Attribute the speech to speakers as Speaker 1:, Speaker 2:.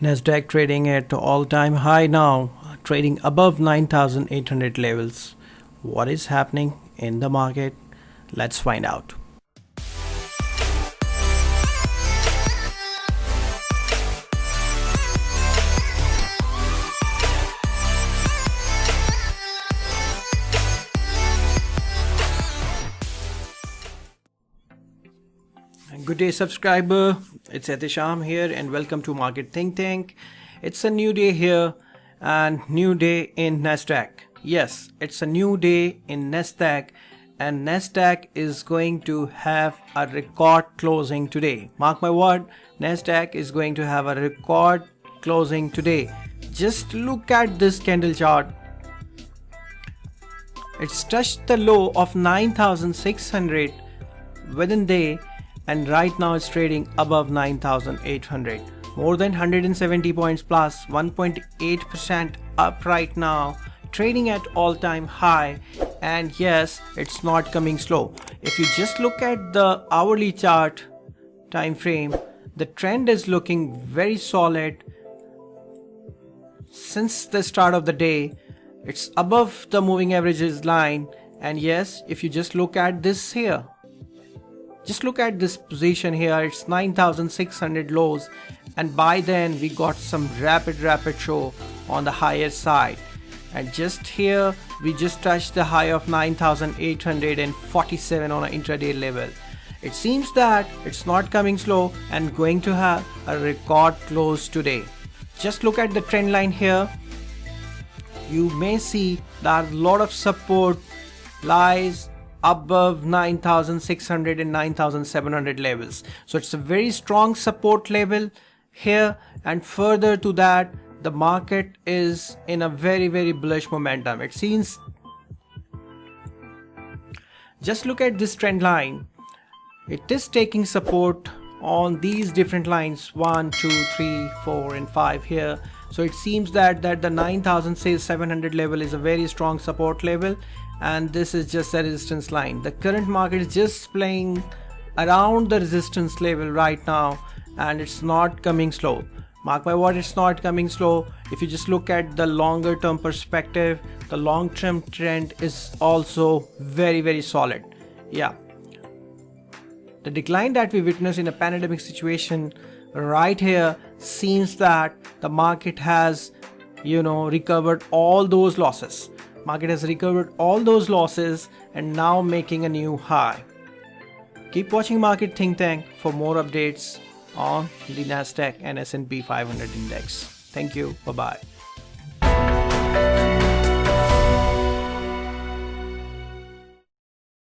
Speaker 1: Nasdaq trading at all-time high now, trading above 9,800 levels. What is happening in the market? Let's find out. Good day, subscriber. It's Ehtesham here and welcome to Market Think Tank. It's a new day here and new day in Nasdaq. Yes, it's a new day in Nasdaq and Nasdaq is going to have a record closing today. Mark my word, Nasdaq is going to have a record closing today. Just look at this candle chart. It's touched the low of 9,600 within day, and right now it's trading above 9,800. More than 170 points plus, 1.8% up right now, trading at all-time high. And yes, it's not coming slow. If you just look at the hourly chart time frame, the trend is looking very solid. Since the start of the day, it's above the moving averages line. And yes, if you just look at this here, just look at this position here, it's 9,600 lows, and by then we got some rapid show on the higher side, and just here we just touched the high of 9,847 on an intraday level. It seems that it's not coming slow and going to have a record close today. Just look at the trend line here. You may see that a lot of support lies above 9,600 and 9,700 levels. So it's a very strong support level here, and further to that, the market is in a very bullish momentum. It seems, just look at this trend line. It is taking support on these different lines 1, 2, 3, 4 and 5 here. So it seems that the 9,700 level is a very strong support level, and this is just a resistance line. The current market is just playing around the resistance level right now, and it's not coming slow. Mark my word, it's not coming slow. If you just look at the longer term perspective, the long term trend is also very solid. Yeah, the decline that we witnessed in a pandemic situation right here seems that the market has recovered all those losses. Market has recovered all those losses and now making a new high. Keep watching Market Think Tank for more updates on the Nasdaq and S&P 500 index. Thank you. Bye-bye.